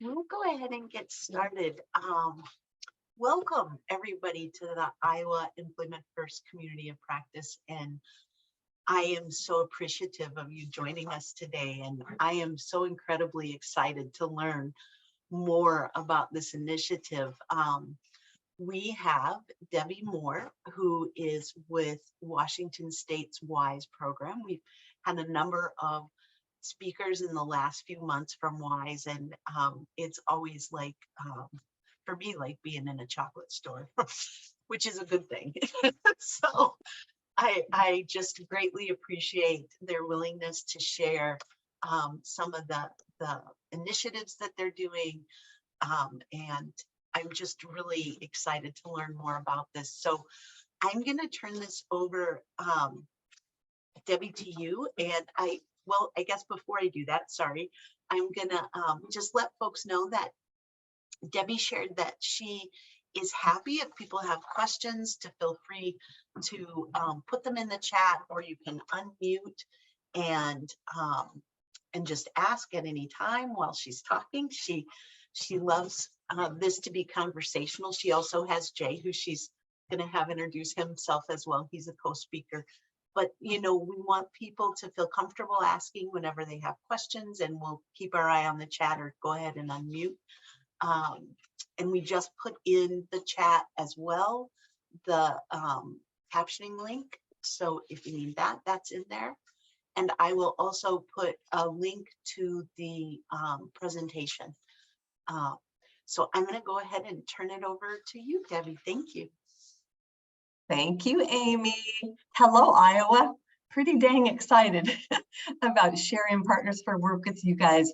We'll go ahead and get started. Welcome everybody to the Iowa Employment First Community of Practice. And I am so appreciative of you joining us today. And I am so incredibly excited to learn more about this initiative. We have Debbie Moore, who is with Washington State's WISE program. We've had a number of speakers in the last few months from WISE, and it's always like, for me, like being in a chocolate store, which is a good thing. So I just greatly appreciate their willingness to share some of the initiatives that they're doing, and I'm just really excited to learn more about this. So I'm going to turn this over, Debbie, to you. And I guess before I do that, sorry, I'm going to just let folks know that Debbie shared that she is happy if people have questions to feel free to put them in the chat, or you can unmute and just ask at any time while she's talking. She loves this to be conversational. She also has Jay, who she's going to have introduce himself as well. He's a co-speaker. But, you know, we want people to feel comfortable asking whenever they have questions, and we'll keep our eye on the chat, or go ahead and unmute. And we just put in the chat as well the captioning link. So if you need that, that's in there. And I will also put a link to the presentation. So I'm going to go ahead and turn it over to you, Debbie. Thank you. Thank you, Amy. Hello, Iowa. Pretty dang excited about sharing Partners for Work with you guys.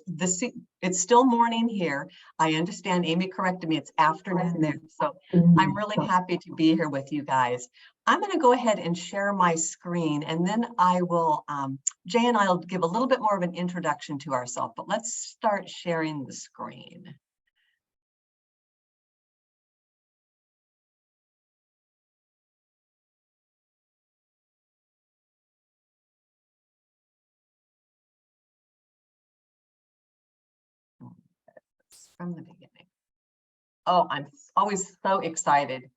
It's still morning here. I understand Amy corrected me, it's afternoon there. So I'm really happy to be here with you guys. I'm going to go ahead and share my screen, and then I will, Jay and I will give a little bit more of an introduction to ourselves, but let's start sharing the screen. From the beginning. Oh, I'm always so excited.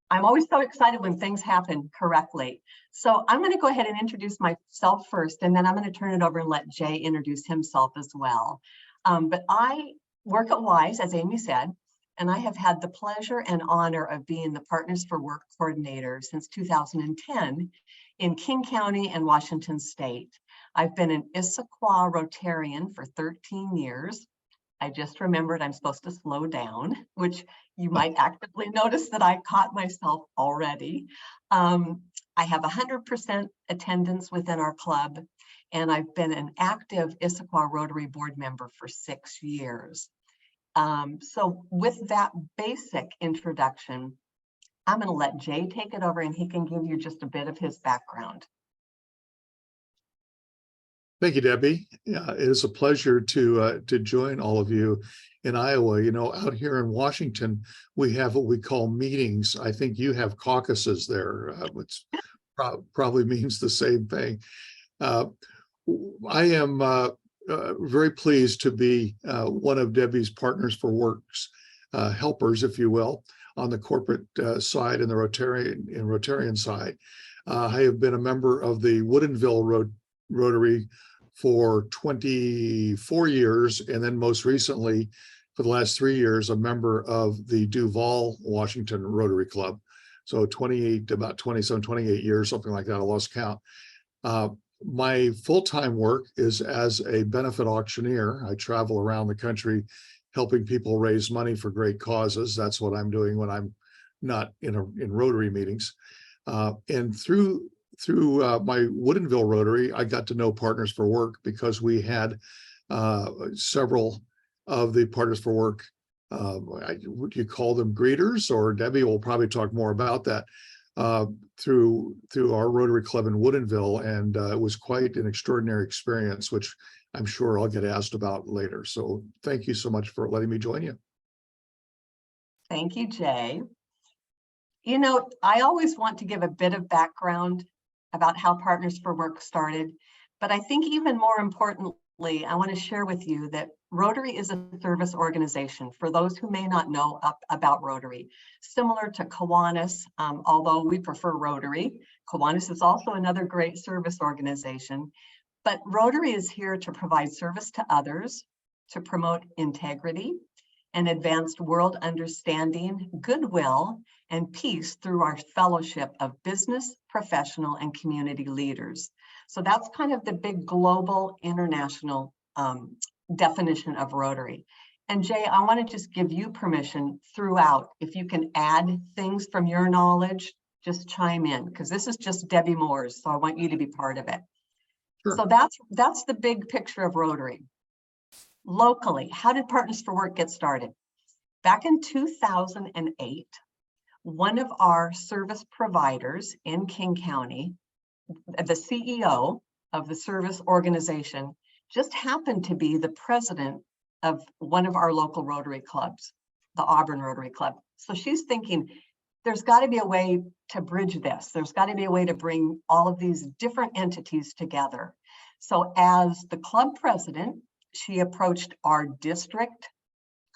I'm always so excited when things happen correctly. So I'm going to go ahead and introduce myself first, and then I'm going to turn it over and let Jay introduce himself as well. But I work at WISE, as Amy said, and I have had the pleasure and honor of being the Partners for Work coordinator since 2010 in King County and Washington State. I've been an Issaquah Rotarian for 13 years. I just remembered I'm supposed to slow down, which you might actively notice that I caught myself already. I have 100% attendance within our club, and I've been an active Issaquah Rotary Board member for 6 years. So with that basic introduction, I'm going to let Jay take it over, and he can give you just a bit of his background. Thank you, Debbie. It is a pleasure to join all of you in Iowa. You know, out here in Washington, we have what we call meetings. I think you have caucuses there, which probably means the same thing. I am very pleased to be one of Debbie's Partners for Work's helpers, if you will, on the corporate side and the Rotarian side. I have been a member of the Woodinville Rotary for 24 years, and then most recently, for the last 3 years, a member of the Duval, Washington Rotary Club. So about 27, 28 years, something like that, I lost count. My full-time work is as a benefit auctioneer. I travel around the country helping people raise money for great causes. That's what I'm doing when I'm not in Rotary meetings. And through my Woodinville Rotary, I got to know Partners for Work because we had several of the Partners for Work, would you call them greeters, or Debbie will probably talk more about that, through our Rotary Club in Woodinville. And it was quite an extraordinary experience, which I'm sure I'll get asked about later. So thank you so much for letting me join you. Thank you, Jay. You know, I always want to give a bit of background about how Partners for Work started, but I think even more importantly, I want to share with you that Rotary is a service organization for those who may not know about Rotary. Similar to Kiwanis, although we prefer Rotary. Kiwanis is also another great service organization, but Rotary is here to provide service to others, to promote integrity and advanced world understanding, goodwill, and peace through our fellowship of business, professional, and community leaders. So that's kind of the big global international definition of Rotary. And Jay, I want to just give you permission throughout. If you can add things from your knowledge, just chime in, because this is just Debbie Moore's, so I want you to be part of it. Sure. So that's the big picture of Rotary. Locally, how did Partners for Work get started? Back in 2008, one of our service providers in King County, the CEO of the service organization, just happened to be the president of one of our local Rotary clubs, the Auburn Rotary Club. So she's thinking, there's got to be a way to bridge this. There's got to be a way to bring all of these different entities together. So as the club president, she approached our district,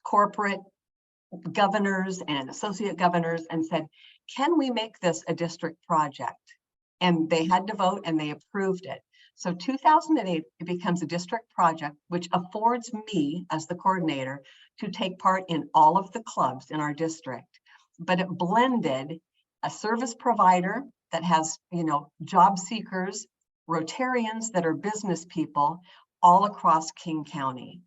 corporate governors and associate governors and said, can we make this a district project? And they had to vote and they approved it. So 2008, it becomes a district project, which affords me as the coordinator to take part in all of the clubs in our district. But it blended a service provider that has, job seekers, Rotarians that are business people all across King County.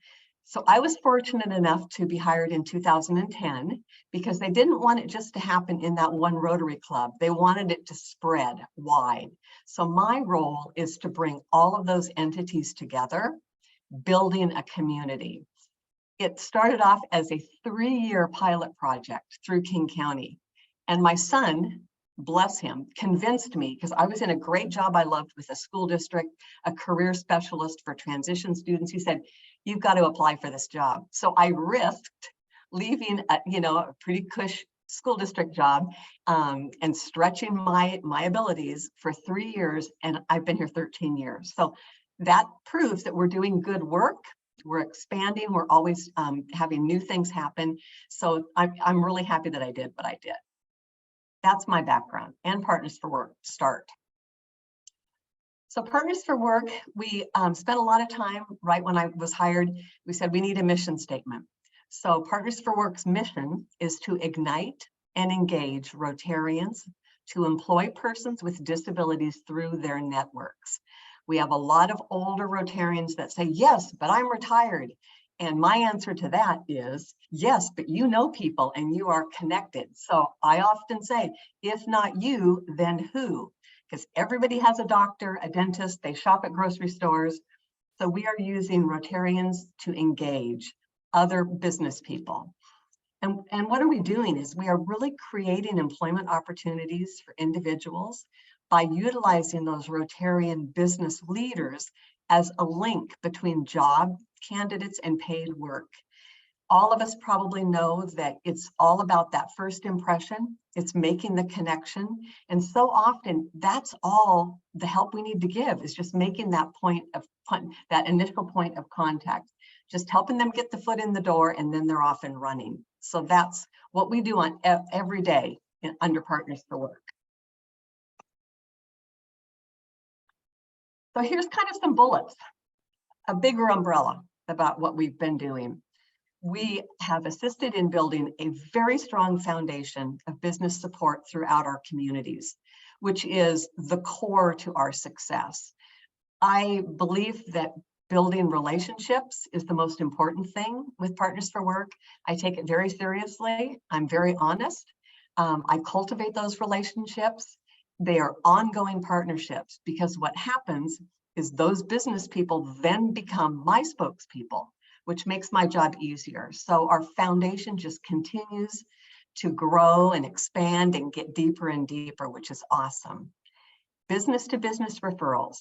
So I was fortunate enough to be hired in 2010 because they didn't want it just to happen in that one Rotary Club. They wanted it to spread wide. So my role is to bring all of those entities together, building a community. It started off as a 3-year pilot project through King County. And my son, bless him, convinced me, because I was in a great job I loved with a school district, a career specialist for transition students. He said, you've got to apply for this job. So I risked leaving a pretty cush school district job and stretching my abilities for 3 years. And I've been here 13 years. So that proves that we're doing good work. We're expanding. We're always having new things happen. So I'm really happy that I did what I did. That's my background and Partners for Work start. So Partners for Work, we spent a lot of time right when I was hired. We said we need a mission statement. So Partners for Work's mission is to ignite and engage Rotarians to employ persons with disabilities through their networks. We have a lot of older Rotarians that say, yes, but I'm retired. And my answer to that is, yes, but you know people and you are connected. So I often say, if not you, then who? Because everybody has a doctor, a dentist, they shop at grocery stores. So we are using Rotarians to engage other business people. And what are we doing is we are really creating employment opportunities for individuals by utilizing those Rotarian business leaders as a link between job candidates and paid work. All of us probably know that it's all about that first impression. It's making the connection. And so often that's all the help we need to give is just making that that initial point of contact, just helping them get the foot in the door and then they're off and running. So that's what we do on every day under Partners for Work. So here's kind of some bullets, a bigger umbrella about what we've been doing. We have assisted in building a very strong foundation of business support throughout our communities, which is the core to our success. I believe that building relationships is the most important thing with Partners for Work. I take it very seriously. I'm very honest. I cultivate those relationships. They are ongoing partnerships because what happens is those business people then become my spokespeople, which makes my job easier. So our foundation just continues to grow and expand and get deeper and deeper, which is awesome. Business to business referrals,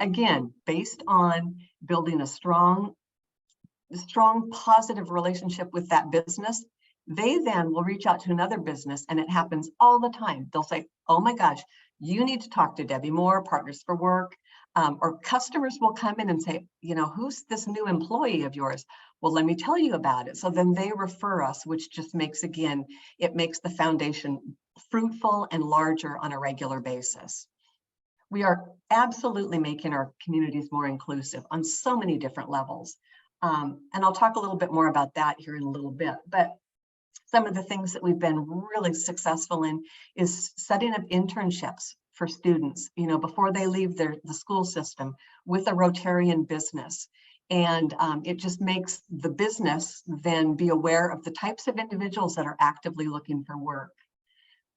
again, based on building a strong positive relationship with that business. They then will reach out to another business, and it happens all the time. They'll say, oh my gosh, you need to talk to Debbie Moore, Partners for Work. or customers will come in and say, who's this new employee of yours? Well, let me tell you about it. So then they refer us, which just makes, again, it makes the foundation fruitful and larger on a regular basis. We are absolutely making our communities more inclusive on so many different levels. And I'll talk a little bit more about that here in a little bit. But some of the things that we've been really successful in is setting up internships for students, before they leave the school system with a Rotarian business. And it just makes the business then be aware of the types of individuals that are actively looking for work.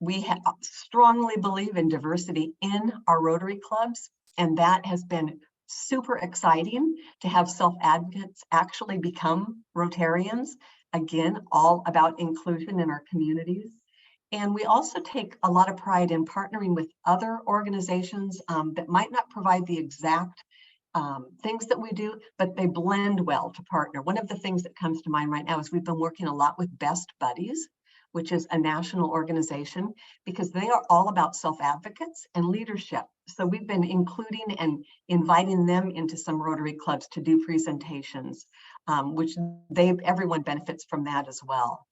We strongly believe in diversity in our Rotary clubs, and that has been super exciting to have self-advocates actually become Rotarians. Again, all about inclusion in our communities. And we also take a lot of pride in partnering with other organizations that might not provide the exact things that we do, but they blend well to partner. One of the things that comes to mind right now is we've been working a lot with Best Buddies, which is a national organization, because they are all about self-advocates and leadership. So we've been including and inviting them into some Rotary clubs to do presentations, which everyone benefits from that as well.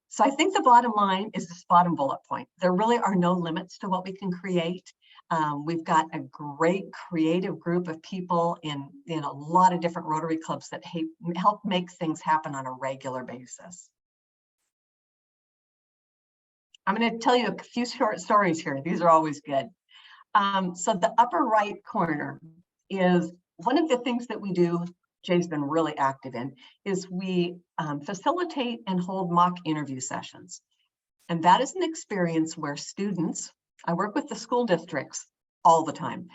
So I think the bottom line is this bottom bullet point. There really are no limits to what we can create. We've got a great creative group of people in a lot of different Rotary clubs that help make things happen on a regular basis. I'm going to tell you a few short stories here. These are always good. So the upper right corner is one of the things that we do. Jay's been really active in, is we facilitate and hold mock interview sessions. And that is an experience where students, I work with the school districts all the time.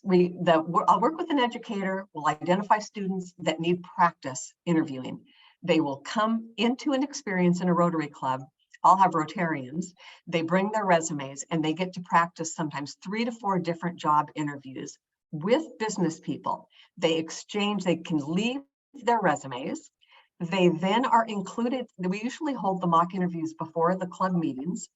I'll work with an educator, we'll identify students that need practice interviewing. They will come into an experience in a Rotary club. I'll have Rotarians. They bring their resumes and they get to practice sometimes 3 to 4 different job interviews with business people. They exchange, they can leave their resumes. They then are included. We usually hold the mock interviews before the club meetings.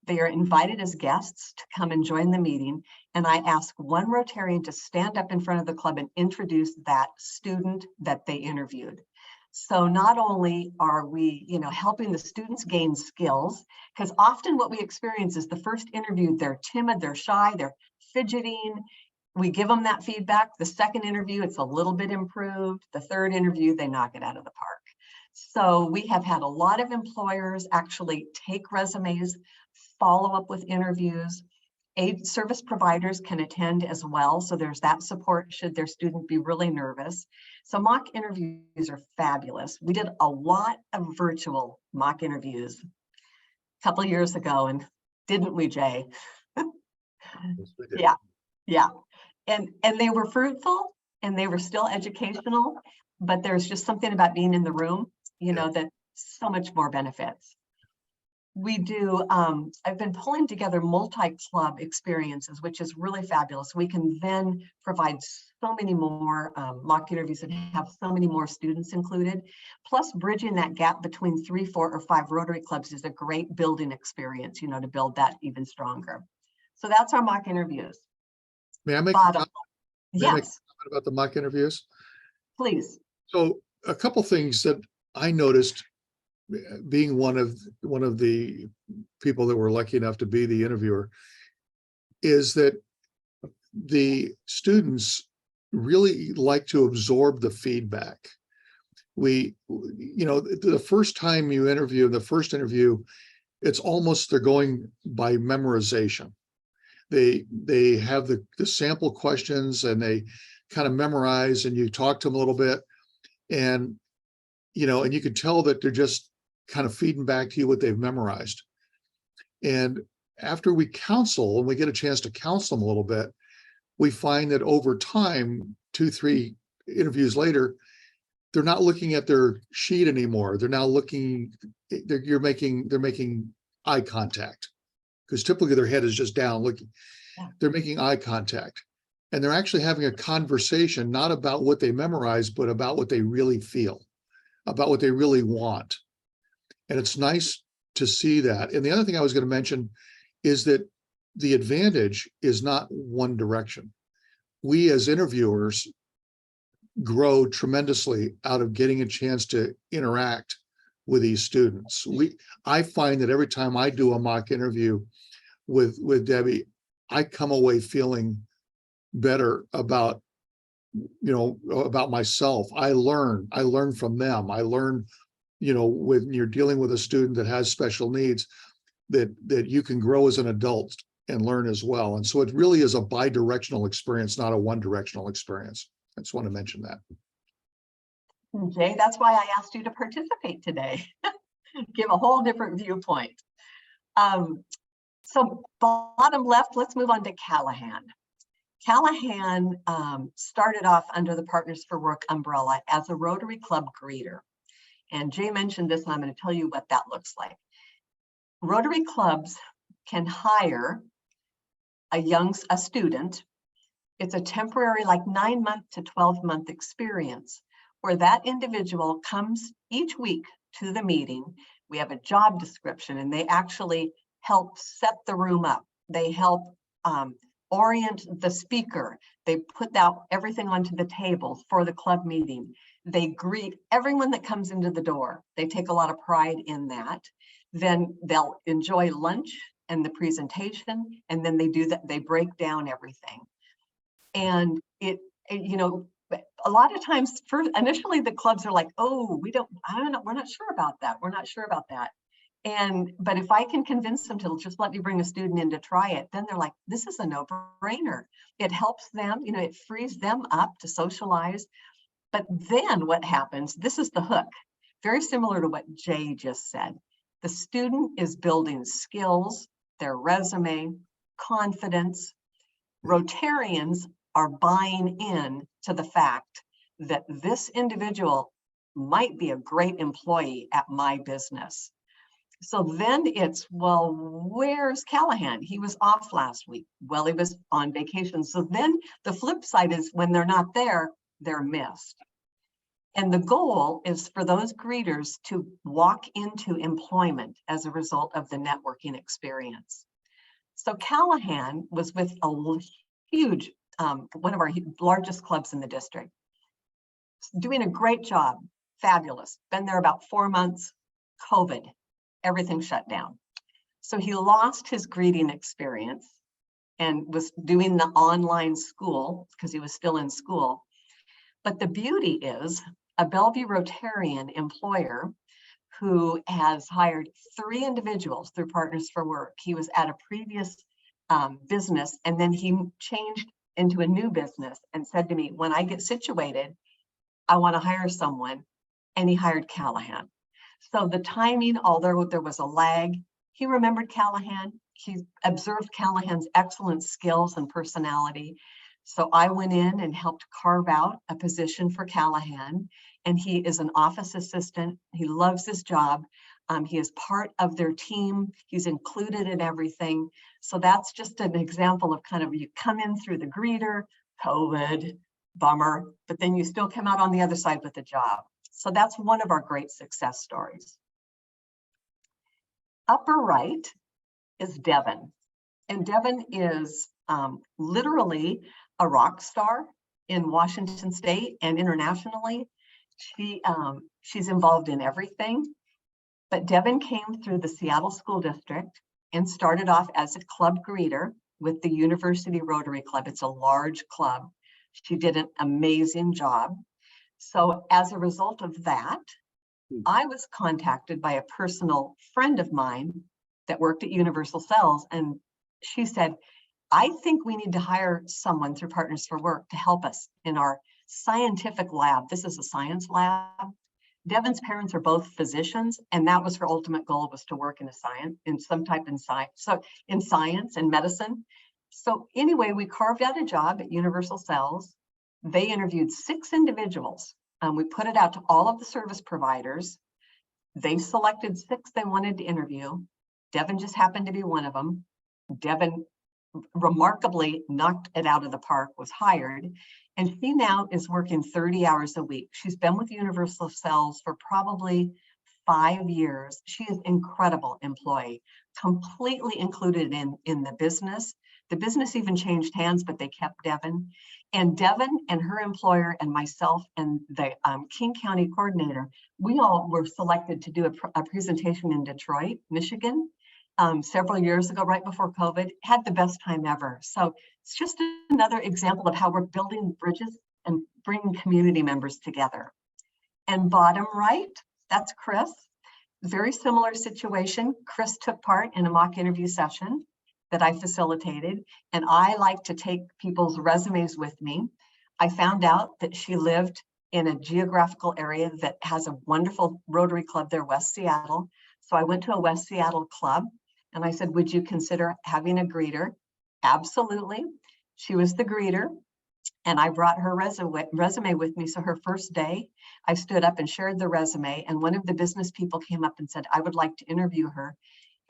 They are invited as guests to come and join the meeting. And I ask one Rotarian to stand up in front of the club and introduce that student that they interviewed. So not only are we, helping the students gain skills, because often what we experience is the first interview, they're timid, they're shy, they're fidgeting. We give them that feedback. The second interview, it's a little bit improved. The third interview, they knock it out of the park. So we have had a lot of employers actually take resumes, follow up with interviews. Service providers can attend as well. So there's that support should their student be really nervous. So mock interviews are fabulous. We did a lot of virtual mock interviews a couple of years ago, and didn't we, Jay? Yes, we did. Yeah. And they were fruitful and they were still educational, but there's just something about being in the room, that so much more benefits. We do, I've been pulling together multi-club experiences, which is really fabulous. We can then provide so many more mock interviews and have so many more students included. Plus, bridging that gap between 3, 4, or 5 Rotary clubs is a great building experience, to build that even stronger. So that's our mock interviews. May I make a comment Yes, about the mock interviews? please. So a couple things that I noticed, being one of the people that were lucky enough to be the interviewer, is that the students really like to absorb the feedback. The first time you interview, the first interview, it's almost they're going by memorization. They have the sample questions and they kind of memorize, and you talk to them a little bit, and you can tell that they're just kind of feeding back to you what they've memorized. And after we counsel, and we get a chance to counsel them a little bit, we find that over time, 2, 3 interviews later, they're not looking at their sheet anymore. They're now looking, they're making eye contact, because typically their head is just down looking. Yeah. They're making eye contact, and they're actually having a conversation, not about what they memorize, but about what they really feel, about what they really want. And it's nice to see that. And the other thing I was going to mention is that the advantage is not one direction. we as interviewers grow tremendously out of getting a chance to interact with these students. I find that every time I do a mock interview with Debbie, I come away feeling better about, about myself. I learn from them. I learn, when you're dealing with a student that has special needs, that you can grow as an adult and learn as well. And so it really is a bi-directional experience, not a one-directional experience. I just want to mention that. Jay, that's why I asked you to participate today. Give a whole different viewpoint. So bottom left, let's move on to Callahan. Callahan started off under the Partners for Work umbrella as a Rotary Club greeter. And Jay mentioned this, and I'm going to tell you what that looks like. Rotary clubs can hire a student. It's a temporary, like 9-month to 12-month experience, where that individual comes each week to the meeting. We have a job description, and they actually help set the room up. They help orient the speaker. They put out everything onto the table for the club meeting. They greet everyone that comes into the door. They take a lot of pride in that. Then they'll enjoy lunch and the presentation, and then they break down everything. And a lot of times, initially the clubs are like, oh, we're not sure about that. We're not sure about that. But if I can convince them to just let me bring a student in to try it, then they're like, this is a no-brainer. It helps them, it frees them up to socialize. But then what happens, this is the hook, very similar to what Jay just said. The student is building skills, their resume, confidence. Rotarians are buying in to the fact that this individual might be a great employee at my business. So then it's, well, where's Callahan? He was off last week. Well, he was on vacation. So then the flip side is when they're not there, they're missed. And the goal is for those greeters to walk into employment as a result of the networking experience. So Callahan was with a huge, one of our largest clubs in the district, doing a great job, fabulous. Been there about 4 months, COVID, everything shut down. So he lost his greeting experience and was doing the online school because he was still in school. But the beauty is a Bellevue Rotarian employer who has hired 3 individuals through Partners for Work. He was at a previous business, and then he changed into a new business and said to me, when I get situated, I want to hire someone. And he hired Callahan. So the timing, although there was a lag, he remembered Callahan. He observed Callahan's excellent skills and personality. So I went in and helped carve out a position for Callahan, and he is an office assistant. He loves his job. He is part of their team. He's included in everything. So that's just an example of kind of, you come in through the greeter, COVID, bummer, but then you still come out on the other side with a job. So that's one of our great success stories. Upper right is Devin. And Devin is literally a rock star in Washington State and internationally. She's involved in everything. But Devin came through the Seattle School District and started off as a club greeter with the University Rotary Club. It's a large club. She did an amazing job. So as a result of that, I was contacted by a personal friend of mine that worked at Universal Cells, and she said, I think we need to hire someone through Partners for Work to help us in our scientific lab. This is a science lab. Devin's parents are both physicians, and that was her ultimate goal, was to work in some type in science, so in science and medicine. So anyway, we carved out a job at Universal Cells. They interviewed 6 individuals. We put it out to all of the service providers. They selected 6 they wanted to interview. Devin just happened to be one of them. Devin remarkably knocked it out of the park, was hired, and she now is working 30 hours a week. She's been with Universal Cells for probably 5 years. She is an incredible employee, completely included in the business. The business even changed hands, but they kept Devin. And Devin and her employer and myself and the King County coordinator, we all were selected to do a presentation in Detroit, Michigan, several years ago, right before COVID. Had the best time ever. So it's just another example of how we're building bridges and bringing community members together. And bottom right, that's Chris. Very similar situation. Chris took part in a mock interview session that I facilitated, and I like to take people's resumes with me. I found out that she lived in a geographical area that has a wonderful Rotary Club there, West Seattle. So I went to a West Seattle club and I said, would you consider having a greeter? Absolutely. She was the greeter. And I brought her resume with me. So her first day, I stood up and shared the resume. And one of the business people came up and said, I would like to interview her.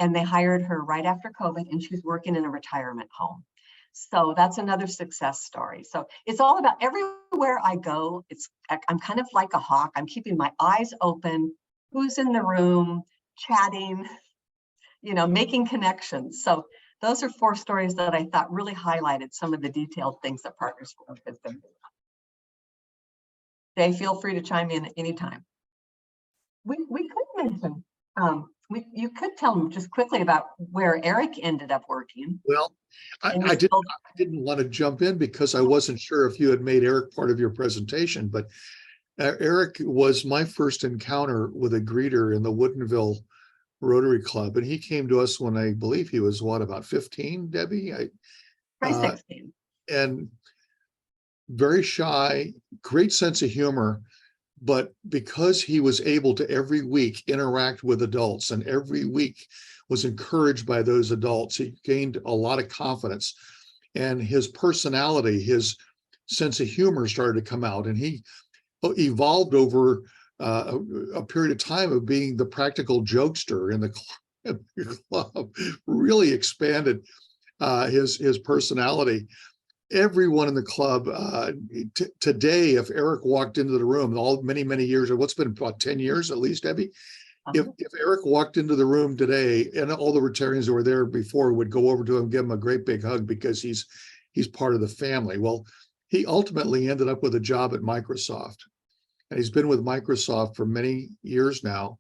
And they hired her right after COVID, and she's working in a retirement home. So that's another success story. So it's all about everywhere I go. I'm kind of like a hawk. I'm keeping my eyes open. Who's in the room, chatting, making connections. So those are 4 stories that I thought really highlighted some of the detailed things that Partners Club has been doing. Jay, feel free to chime in at any time. We could mention, you could tell them just quickly about where Eric ended up working. Well, I didn't want to jump in because I wasn't sure if you had made Eric part of your presentation, but Eric was my first encounter with a greeter in the Woodinville Rotary Club, and he came to us when I believe he was about 15, Debbie? 16. And very shy, great sense of humor, but because he was able to every week interact with adults and every week was encouraged by those adults, he gained a lot of confidence, and his personality, his sense of humor started to come out, and he evolved over a period of time of being the practical jokester in the club, really expanded his personality. Everyone in the club today, if Eric walked into the room, many years, or what's been about 10 years at least, Debbie, if Eric walked into the room today, and all the Rotarians who were there before would go over to him, give him a great big hug because he's part of the family. Well, he ultimately ended up with a job at Microsoft. And he's been with Microsoft for many years now,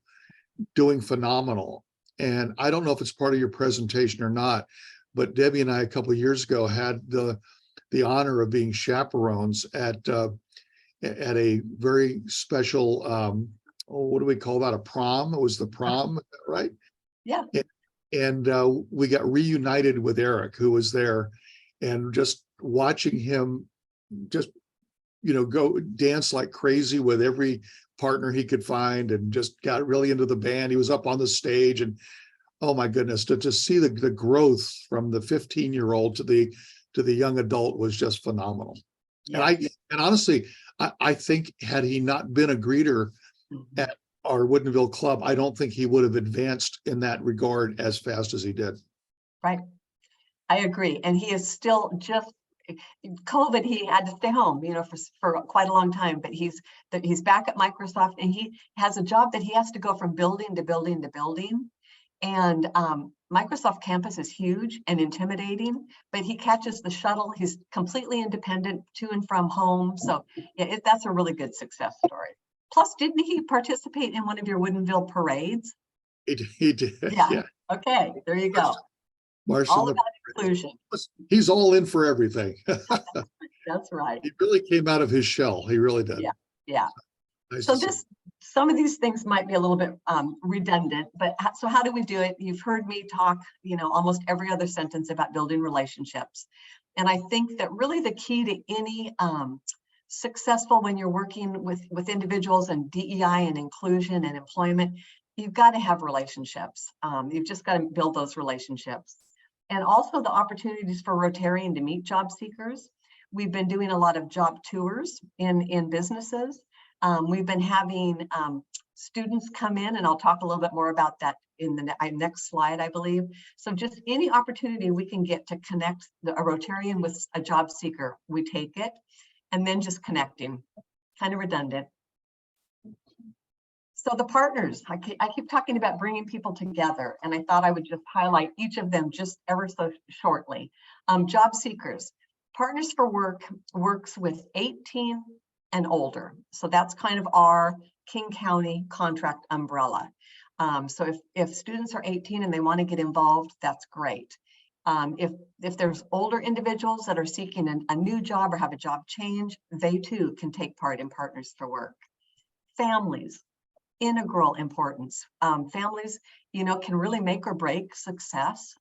doing phenomenal. And I don't know if it's part of your presentation or not, but Debbie and I a couple of years ago had the honor of being chaperones at a very special, what do we call that? A prom? It was the prom, right? Yeah. And we got reunited with Eric, who was there, and just watching him just go dance like crazy with every partner he could find, and just got really into the band. He was up on the stage, and oh my goodness, to see the growth from the 15-year-old to the young adult was just phenomenal. Yeah. And honestly, I think had he not been a greeter at our Woodinville club, I don't think he would have advanced in that regard as fast as he did. Right. I agree. And he is still just COVID, he had to stay home, for quite a long time, but he's back at Microsoft, and he has a job that he has to go from building to building to building. And Microsoft campus is huge and intimidating, but he catches the shuttle. He's completely independent to and from home. So yeah, that's a really good success story. Plus, didn't he participate in one of your Woodinville parades? He did. Yeah. Okay, there you go. All about inclusion. He's all in for everything. That's right. He really came out of his shell. He really did. Yeah. Nice. So some of these things might be a little bit redundant, but so how do we do it? You've heard me talk, almost every other sentence about building relationships. And I think that really the key to any successful, when you're working with individuals and DEI and inclusion and employment, you've got to have relationships. You've just got to build those relationships. And also the opportunities for Rotarian to meet job seekers. We've been doing a lot of job tours in businesses. We've been having students come in, and I'll talk a little bit more about that in the next slide, I believe. So just any opportunity we can get to connect a Rotarian with a job seeker, we take it, and then just connecting, kind of redundant. So the partners, I keep talking about bringing people together, and I thought I would just highlight each of them just ever so shortly. Job seekers. Partners for Work works with 18 and older. So that's kind of our King County contract umbrella. So if students are 18 and they want to get involved, that's great. If there's older individuals that are seeking a new job or have a job change, they too can take part in Partners for Work. Families, integral importance. Families, can really make or break success.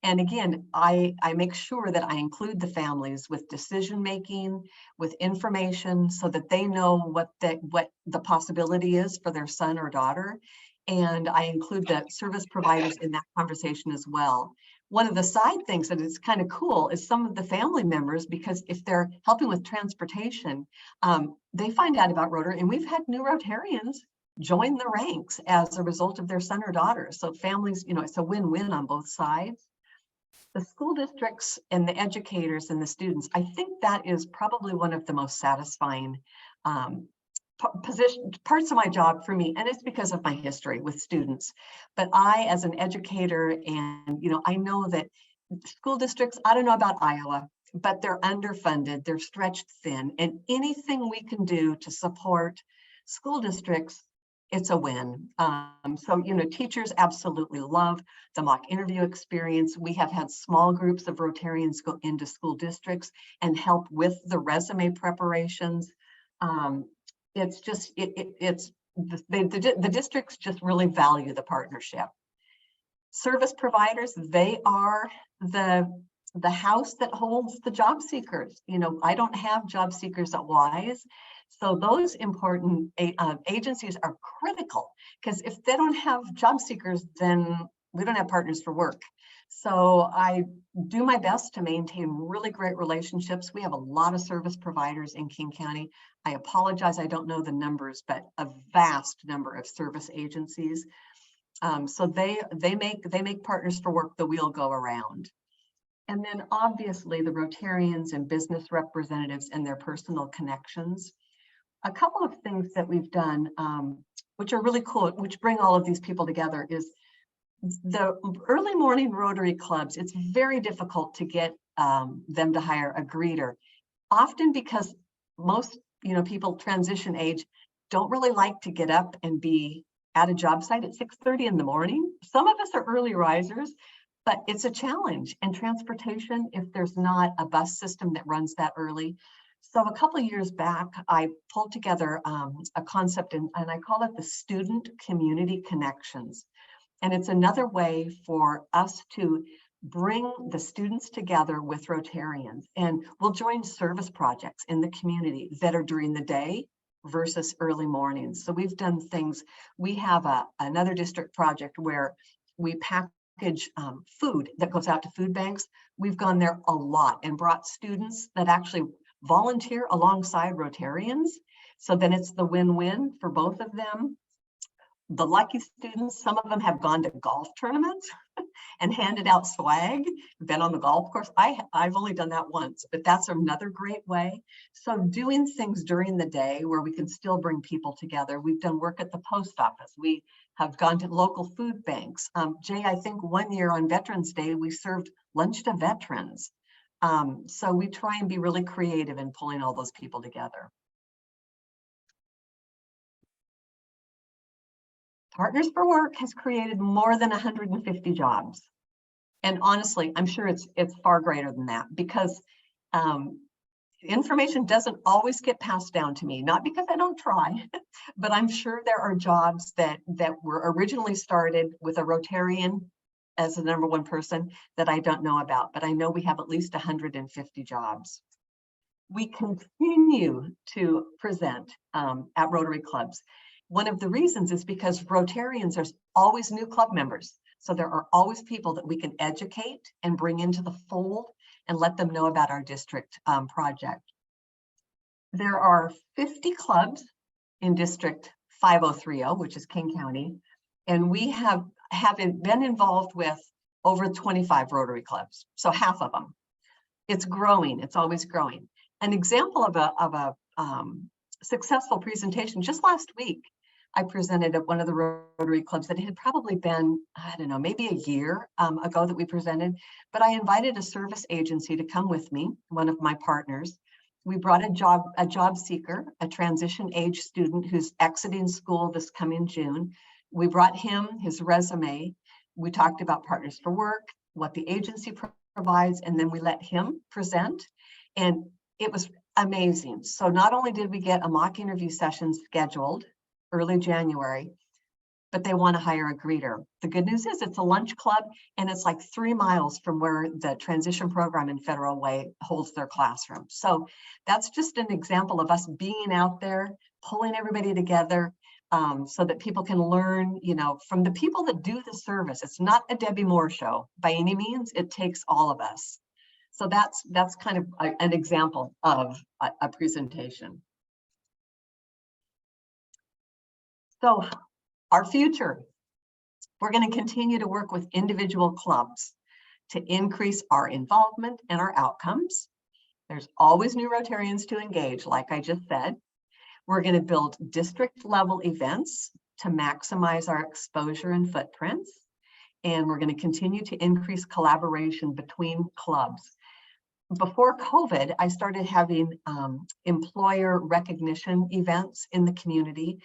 And again, I make sure that I include the families with decision making, with information, so that they know what the possibility is for their son or daughter. And I include the service providers in that conversation as well. One of the side things that is kind of cool is some of the family members, because if they're helping with transportation, they find out about Rotary, and we've had new Rotarians join the ranks as a result of their son or daughter. So families, it's a win-win on both sides. The school districts and the educators and the students, I think that is probably one of the most satisfying parts of my job for me, and it's because of my history with students. But I, as an educator, and I know that school districts, I don't know about Iowa, but they're underfunded, they're stretched thin, and anything we can do to support school districts, it's a win. So teachers absolutely love the mock interview experience. We have had small groups of Rotarians go into school districts and help with the resume preparations. It's just, the districts just really value the partnership. Service providers, they are the house that holds the job seekers. I don't have job seekers at WISE. So those important agencies are critical, because if they don't have job seekers, then we don't have Partners for Work. So I do my best to maintain really great relationships. We have a lot of service providers in King County. I apologize, I don't know the numbers, but a vast number of service agencies. So they make Partners for Work the wheel go around. And then obviously the Rotarians and business representatives and their personal connections. A couple of things that we've done, which are really cool, which bring all of these people together, is the early morning Rotary clubs. It's very difficult to get them to hire a greeter, often because most people transition age don't really like to get up and be at a job site at 6:30 in the morning. Some of us are early risers, but it's a challenge. And transportation, if there's not a bus system that runs that early. So a couple of years back, I pulled together a concept, and I call it the Student Community Connections. And it's another way for us to bring the students together with Rotarians. And we'll join service projects in the community that are during the day versus early mornings. So we've done things. We have another district project where we package food that goes out to food banks. We've gone there a lot and brought students that actually volunteer alongside Rotarians. So then it's the win-win for both of them. The lucky students, some of them have gone to golf tournaments and handed out swag, been on the golf course. I've only done that once, but that's another great way. So doing things during the day where we can still bring people together. We've done work at the post office. We have gone to local food banks. Jay, I think one year on Veterans Day, we served lunch to veterans. So we try and be really creative in pulling all those people together. Partners for Work has created more than 150 jobs. And honestly, I'm sure it's far greater than that, because information doesn't always get passed down to me, not because I don't try, but I'm sure there are jobs that were originally started with a Rotarian as the number one person that I don't know about, but I know we have at least 150 jobs. We continue to present at Rotary clubs. One of the reasons is because Rotarians are always new club members. So there are always people that we can educate and bring into the fold and let them know about our district project. There are 50 clubs in District 5030, which is King County, and we have been involved with over 25 Rotary clubs, so half of them. It's growing, it's always growing. An example of a successful presentation just last week, I presented at one of the Rotary clubs that it had probably been, I don't know, maybe a year ago that we presented, but I invited a service agency to come with me, one of my partners. We brought a job seeker, a transition age student who's exiting school this coming June. We brought him his resume. We talked about Partners for Work, what the agency provides, and then we let him present. And it was amazing. So not only did we get a mock interview session scheduled early January, but they want to hire a greeter. The good news is it's a lunch club, and it's like 3 miles from where the transition program in Federal Way holds their classroom. So that's just an example of us being out there, pulling everybody together, so that people can learn, you know, from the people that do the service. It's not a Debbie Moore show by any means. It takes all of us. So that's kind of an example of a presentation. So our future, we're going to continue to work with individual clubs to increase our involvement and our outcomes. There's always new Rotarians to engage, like I just said. We're going to build district level events to maximize our exposure and footprints. And we're going to continue to increase collaboration between clubs. Before COVID, I started having employer recognition events in the community.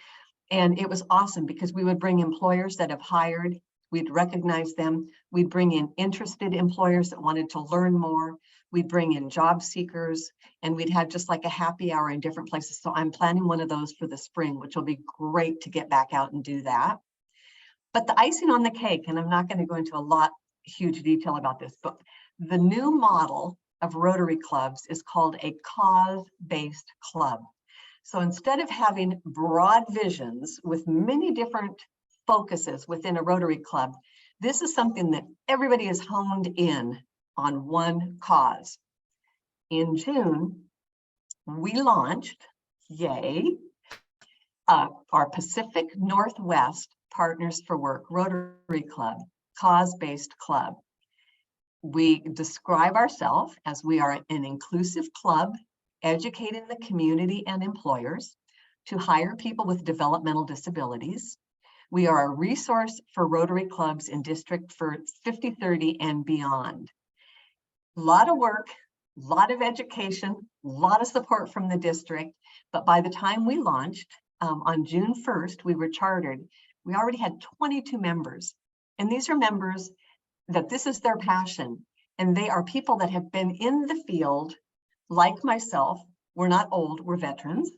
And it was awesome because we would bring employers that have hired, we'd recognize them, we'd bring in interested employers that wanted to learn more, we'd bring in job seekers, and we'd have just like a happy hour in different places. So I'm planning one of those for the spring, which will be great to get back out and do that. But the icing on the cake, and I'm not going to go into huge detail about this, but the new model of Rotary clubs is called a cause-based club. So instead of having broad visions with many different focuses within a Rotary club, this is something that everybody is honed in on one cause. In June, we launched, yay, our Pacific Northwest Partners for Work Rotary Club, cause-based club. We describe ourselves as we are an inclusive club educating the community and employers to hire people with developmental disabilities. We are a resource for Rotary clubs in District for 5030 and beyond. A lot of work, a lot of education, a lot of support from the district, but by the time we launched on June 1st, we were chartered. We already had 22 members, and these are members that this is their passion, and they are people that have been in the field. Like myself, we're not old, we're veterans.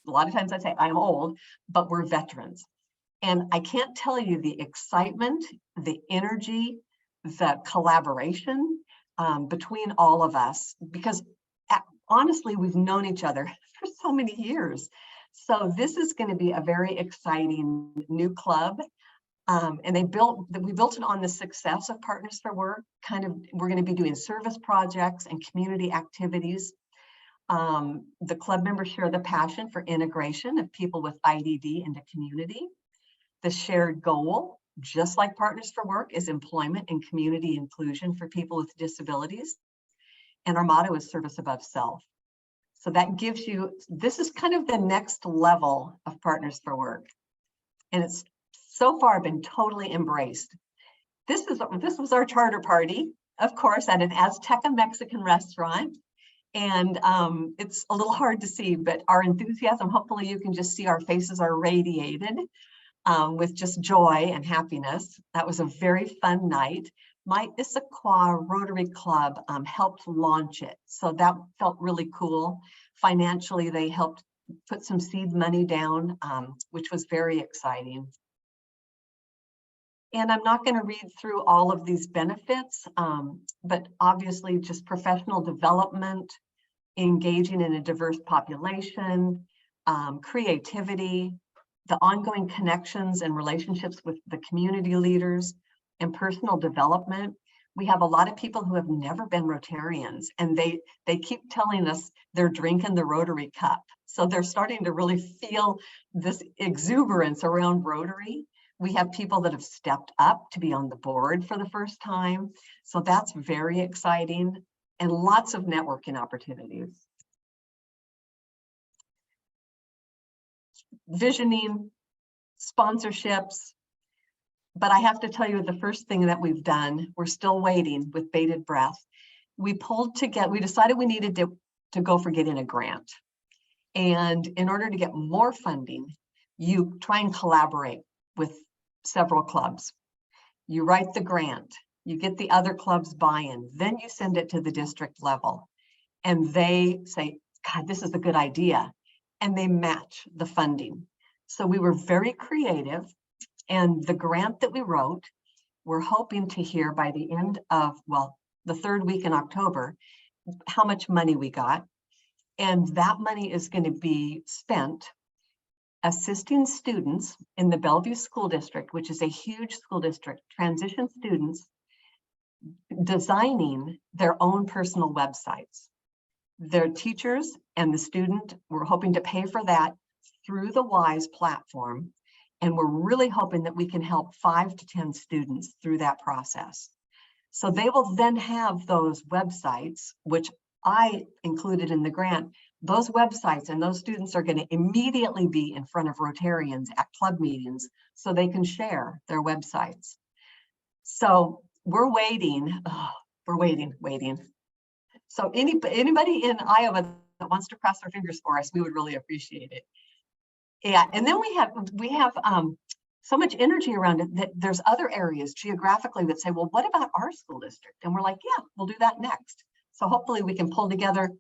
A lot of times I say I'm old, but we're veterans. And I can't tell you the excitement, the energy, the collaboration between all of us, because honestly, we've known each other for so many years. So this is going to be a very exciting new club. And we built it on the success of Partners for Work. We're going to be doing service projects and community activities. The club members share the passion for integration of people with IDD into community. The shared goal, just like Partners for Work, is employment and community inclusion for people with disabilities. And our motto is service above self. So that gives you, this is kind of the next level of Partners for Work. And it's so far been totally embraced. This was our charter party, of course, at an Azteca Mexican restaurant. And it's a little hard to see, but our enthusiasm, hopefully you can just see our faces are radiated with just joy and happiness. That was a very fun night. My Issaquah Rotary Club helped launch it. So that felt really cool. Financially, they helped put some seed money down, which was very exciting. And I'm not going to read through all of these benefits, but obviously just professional development, engaging in a diverse population, creativity, the ongoing connections and relationships with the community leaders, and personal development. We have a lot of people who have never been Rotarians, and they keep telling us they're drinking the Rotary cup. So they're starting to really feel this exuberance around Rotary. We have people that have stepped up to be on the board for the first time. So that's very exciting, and lots of networking opportunities. Visioning sponsorships. But I have to tell you, the first thing that we've done, we're still waiting with bated breath. We decided we needed to go for getting a grant. And in order to get more funding, you try and collaborate with several clubs. You write the grant, you get the other clubs buy-in, then you send it to the district level. And they say, God, this is a good idea. And they match the funding. So we were very creative. And the grant that we wrote, we're hoping to hear by the end of, well, the third week in October, how much money we got. And that money is going to be spent assisting students in the Bellevue School District, which is a huge school district, transition students, designing their own personal websites. Their teachers and the student, we're hoping to pay for that through the WISE platform. And we're really hoping that we can help 5 to 10 students through that process. So they will then have those websites, which I included in the grant. Those websites and those students are going to immediately be in front of Rotarians at club meetings so they can share their websites. So we're waiting. Oh, we're waiting. So anybody in Iowa that wants to cross their fingers for us, we would really appreciate it. Yeah, and then we have so much energy around it that there's other areas geographically that say, well, what about our school district? And we're like, yeah, we'll do that next. So hopefully we can pull together,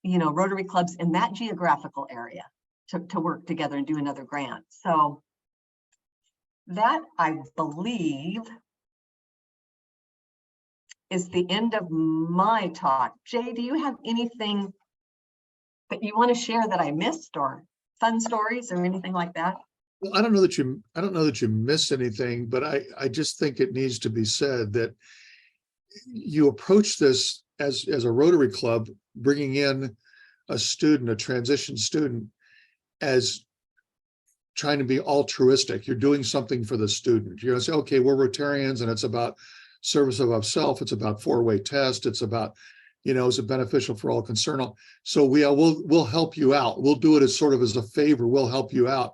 Rotary clubs in that geographical area to work together and do another grant. So that, I believe, is the end of my talk. Jay, do you have anything that you want to share that I missed, or fun stories or anything like that? Well, I don't know that you missed anything, but I just think it needs to be said that you approach this as a Rotary Club, bringing in a student, a transition student, as trying to be altruistic. You're doing something for the student. You're going to say, okay, we're Rotarians and it's about service of self. It's about 4-way test. It's about, is it beneficial for all concerned? So we'll help you out. We'll do it as sort of as a favor. We'll help you out.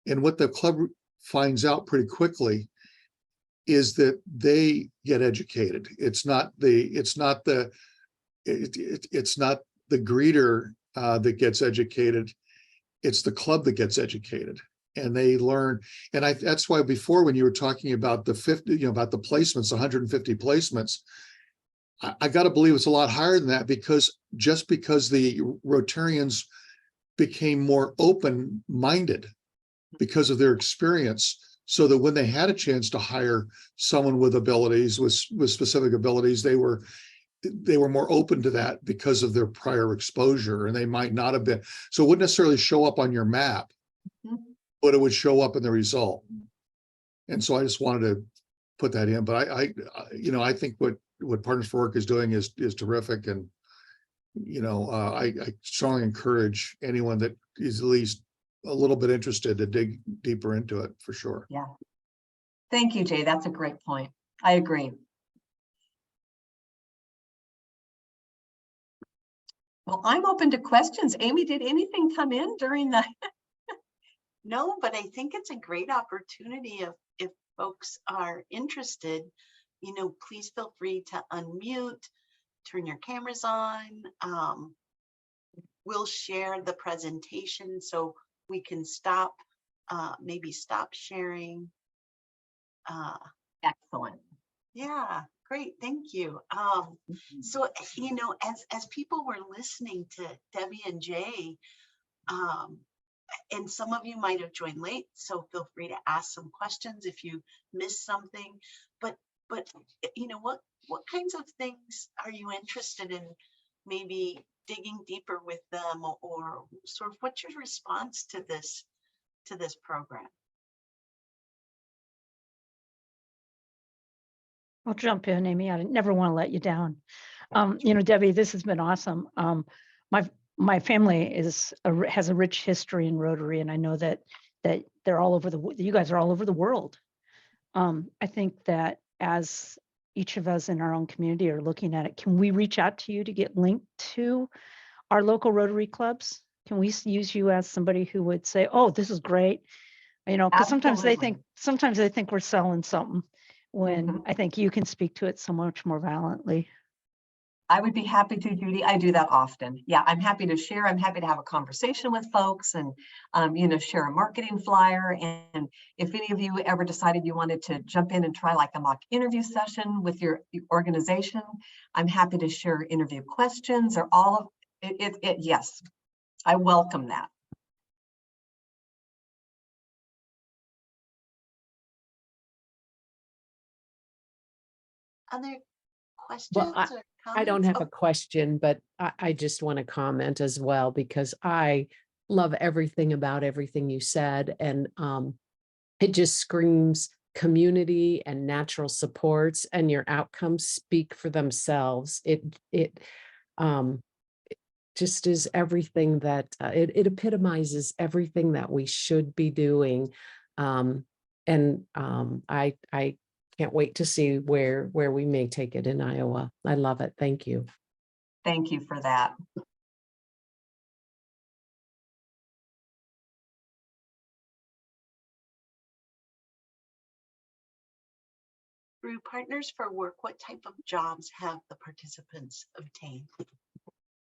And what the club finds out pretty quickly is that they get educated. It's not the greeter that gets educated. It's the club that gets educated, and they learn. And that's why before, when you were talking about the 50, about the placements, 150 placements, I got to believe it's a lot higher than that, because the Rotarians became more open-minded because of their experience, so that when they had a chance to hire someone with abilities, with specific abilities, they were more open to that because of their prior exposure, and they might not have been. So it wouldn't necessarily show up on your map, but it would show up in the result. And so I just wanted to put that in. But I think what Partners for Work is doing is terrific, and I strongly encourage anyone that is at least a little bit interested to dig deeper into it, for sure. Yeah. Thank you, Jay. That's a great point. I agree. Well, I'm open to questions. Amy, did anything come in during the? No, but I think it's a great opportunity if folks are interested, please feel free to unmute, turn your cameras on. We'll share the presentation so we can maybe stop sharing. Excellent. Yeah, great, thank you. So, as people were listening to Debbie and Jay, and some of you might have joined late, so feel free to ask some questions if you missed something. But what kinds of things are you interested in maybe digging deeper with them, or sort of what's your response to this program? I'll jump in, Amy. I never want to let you down. Debbie, this has been awesome. My family has a rich history in Rotary, and I know that they're all over you guys are all over the world. I think that as each of us in our own community are looking at it, can we reach out to you to get linked to our local Rotary clubs? Can we use you as somebody who would say, oh, this is great. You know, because sometimes they Absolutely. think we're selling something when Mhm. I think you can speak to it so much more valiantly. I would be happy to, Judy. I do that often. Yeah, I'm happy to share. I'm happy to have a conversation with folks and, share a marketing flyer. And if any of you ever decided you wanted to jump in and try like a mock interview session with your organization, I'm happy to share interview questions or all of it. Yes, I welcome that. Other Well, questions or I don't comments? have Oh, a question, but I just want to comment as well because I love everything about everything you said. And it just screams community and natural supports, and your outcomes speak for themselves. It um just is everything that it epitomizes everything that we should be doing. I can't wait to see where we may take it in Iowa. I love it. Thank you. Thank you for that. through Partners for Work, what type of jobs have the participants obtained?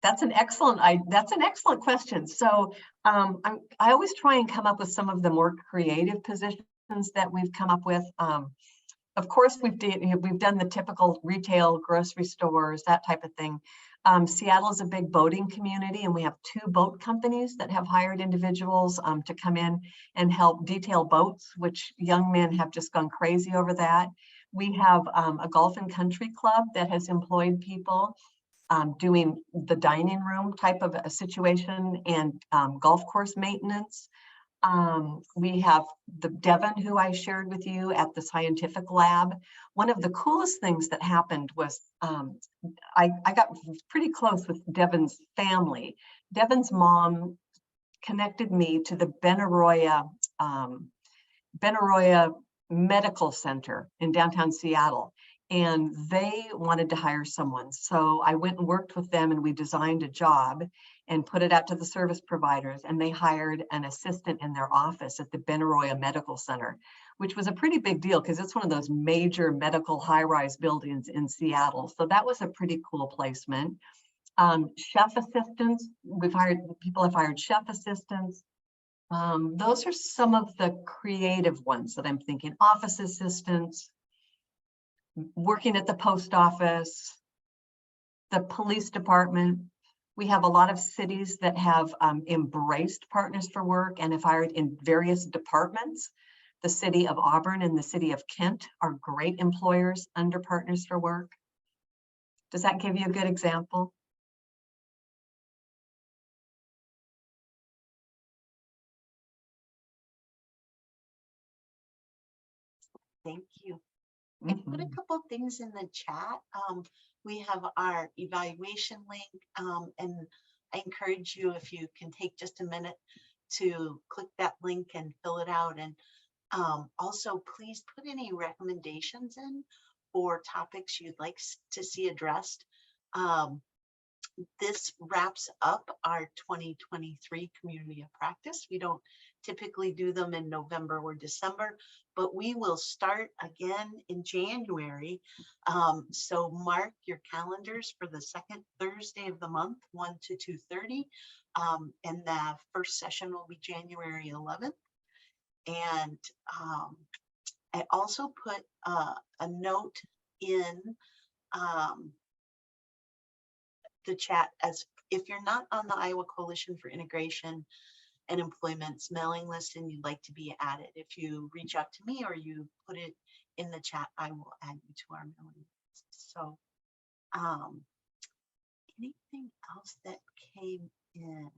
That's an excellent question. So I always try and come up with some of the more creative positions that we've come up with. Of course, we've done the typical retail, grocery stores, that type of thing. Seattle is a big boating community, and we have 2 boat companies that have hired individuals to come in and help detail boats, which young men have just gone crazy over that. We have a golf and country club that has employed people doing the dining room type of a situation and golf course maintenance. We have the Devin, who I shared with you at the scientific lab. One of the coolest things that happened was I got pretty close with Devin's family. Devin's mom connected me to the Benaroya Medical Center in downtown Seattle, and they wanted to hire someone. So I went and worked with them, and we designed a job and put it out to the service providers, and they hired an assistant in their office at the Benaroya Medical Center, which was a pretty big deal because it's one of those major medical high-rise buildings in Seattle. So that was a pretty cool placement. Chef assistants, people have hired chef assistants. Those are some of the creative ones that I'm thinking. Office assistants, working at the post office, the police department. We have a lot of cities that have embraced Partners for Work and have hired in various departments. The city of Auburn and the city of Kent are great employers under Partners for Work. Does that give you a good example? Thank you. I put a couple things in the chat. We have our evaluation link, and I encourage you, if you can take just a minute to click that link and fill it out. And also, please put any recommendations in for topics you'd like to see addressed. This wraps up our 2023 Community of Practice. We don't typically do them in November or December, but we will start again in January. So mark your calendars for the second Thursday of the month, 1 to 2:30. And the first session will be January 11th. And I also put a note in the chat as if you're not on the Iowa Coalition for Integration and Employment's mailing list and you'd like to be added. If you reach out to me or you put it in the chat, I will add you to our mailing list. So anything else that came in?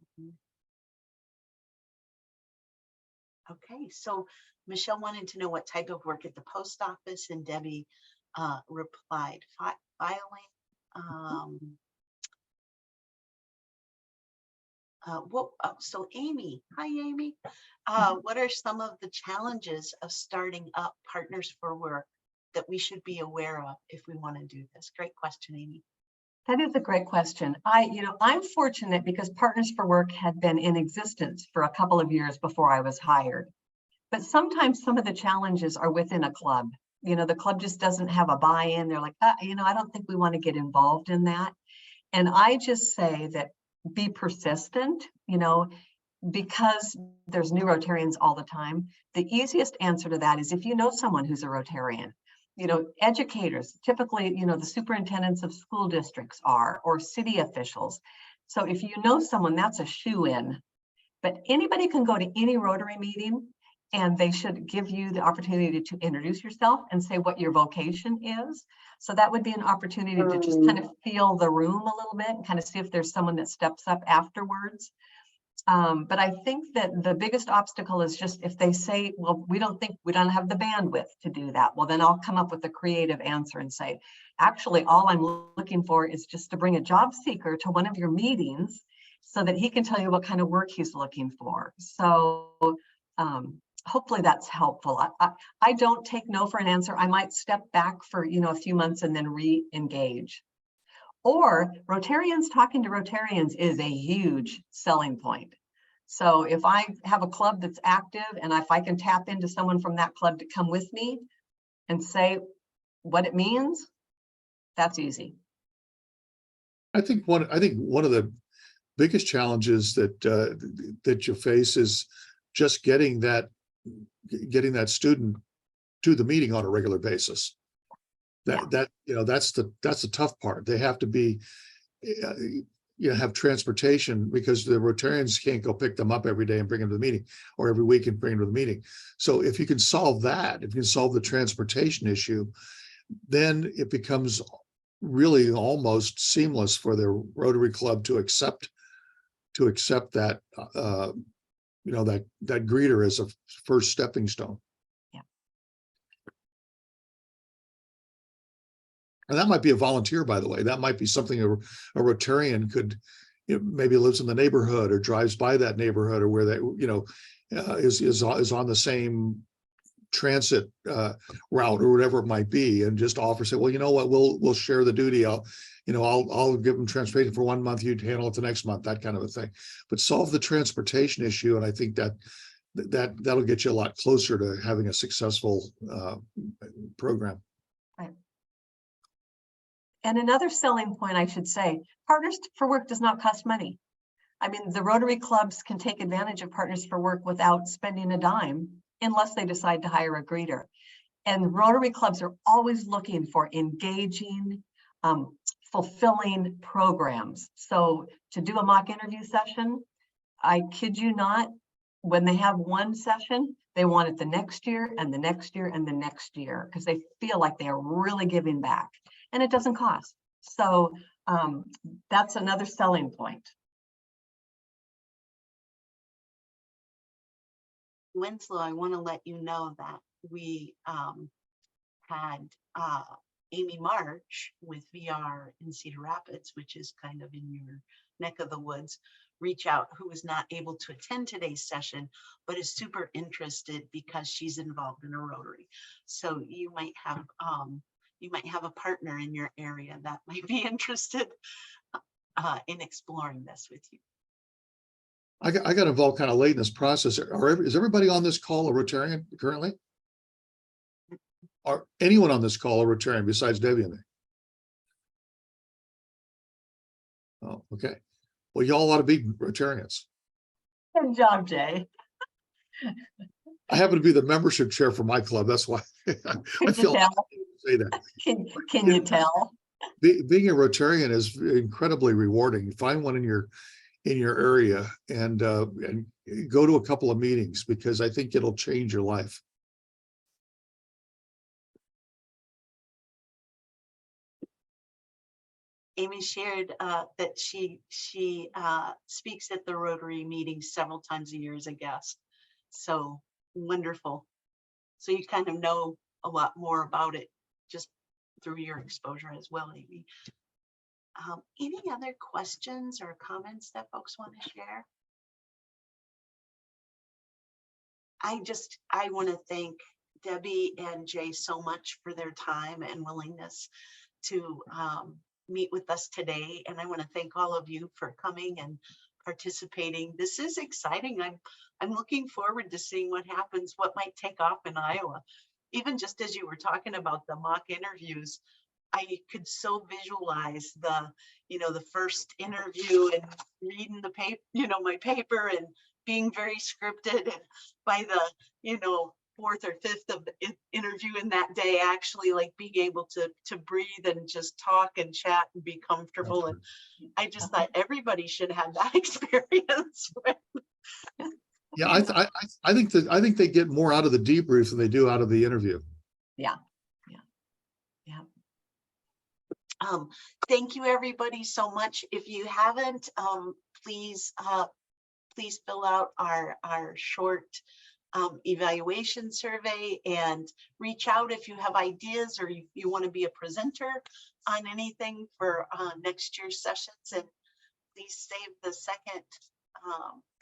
Okay, so Michelle wanted to know what type of work at the post office, and Debbie replied, filing. So Amy, hi Amy. What are some of the challenges of starting up Partners for Work that we should be aware of if we want to do this? Great question, Amy. That is a great question. I'm fortunate because Partners for Work had been in existence for a couple of years before I was hired. But sometimes some of the challenges are within a club. You know, the club just doesn't have a buy-in. They're like, you know, I don't think we want to get involved in that. And I just say that be persistent, you know, because there's new Rotarians all the time. The easiest answer to that is if you know someone who's a Rotarian, you know, educators, typically, you know, the superintendents of school districts are, or city officials. So if you know someone, that's a shoe-in. But anybody can go to any Rotary meeting, and they should give you the opportunity to introduce yourself and say what your vocation is. So that would be an opportunity to just kind of feel the room a little bit and kind of see if there's someone that steps up afterwards. But I think that the biggest obstacle is just if they say, well, we don't have the bandwidth to do that. Well, then I'll come up with a creative answer and say, actually, all I'm looking for is just to bring a job seeker to one of your meetings so that he can tell you what kind of work he's looking for. So hopefully that's helpful. I don't take no for an answer. I might step back for, you know, a few months and then re-engage. Or Rotarians talking to Rotarians is a huge selling point. So if I have a club that's active and if I can tap into someone from that club to come with me and say what it means, that's easy. I think one of the biggest challenges that that you face is just getting that student to the meeting on a regular basis. That you know, that's the tough part. They have to be you know, have transportation, because the Rotarians can't go pick them up every day and bring them to the meeting, or every week and bring them to the meeting. So if you can solve that, if you can solve the transportation issue, then it becomes really almost seamless for the Rotary Club to accept that you know, that greeter as a first stepping stone. Yeah. And that might be a volunteer, by the way. That might be something a Rotarian could, you know, maybe lives in the neighborhood or drives by that neighborhood, or where they, you know, is on the same transit route or whatever it might be, and just offer, say, well, you know what, we'll share the duty. I'll give them transportation for 1 month, you handle it the next month, that kind of a thing. But solve the transportation issue, and I think that'll get you a lot closer to having a successful program. Right. And another selling point, I should say, Partners for Work does not cost money. I mean, the Rotary clubs can take advantage of Partners for Work without spending a dime, unless they decide to hire a greeter. And Rotary clubs are always looking for engaging, fulfilling programs. So to do a mock interview session, I kid you not, when they have one session, they want it the next year and the next year and the next year, because they feel like they are really giving back, and it doesn't cost. So that's another selling point. Winslow, I want to let you know that we had Amy March with VR in Cedar Rapids, which is kind of in your neck of the woods, reach out, who was not able to attend today's session, but is super interested because she's involved in a Rotary. So you might have a partner in your area that might be interested in exploring this with you. I got involved kind of late in this process. Is everybody on this call a Rotarian currently? Or anyone on this call a Rotarian besides Debbie and me? Oh, okay. Well, y'all ought to be Rotarians. Good job, Jay. I happen to be the membership chair for my club. That's why I feel like I say that. Can you tell? Being a Rotarian is incredibly rewarding. Find one in your area and go to a couple of meetings, because I think it'll change your life. Amy shared that she speaks at the Rotary meetings several times a year as a guest. So wonderful. So you kind of know a lot more about it just through your exposure as well, Amy. Any other questions or comments that folks want to share? I want to thank Debbie and Jay so much for their time and willingness to meet with us today. And I want to thank all of you for coming and participating. This is exciting. I'm looking forward to seeing what happens, what might take off in Iowa. Even just as you were talking about the mock interviews, I could so visualize the first interview and reading the paper, my paper, and being very scripted. And by the, fourth or fifth of the interview in that day, actually like being able to breathe and just talk and chat and be comfortable. And I just thought everybody should have that experience. Yeah, I think they get more out of the debrief than they do out of the interview. Yeah. Thank you everybody so much. If you haven't, please fill out our short evaluation survey and reach out if you have ideas or you want to be a presenter on anything for next year's sessions. And please save the second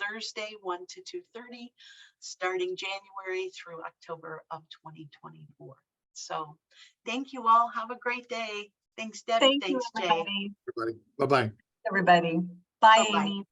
Thursday 1 to 2:30 starting January through October of 2024. So thank you all. Have a great day. Thanks, Debbie. Thank you, Thanks, Jay. everybody. Everybody, bye-bye. Everybody. Bye, Bye-bye. Amy.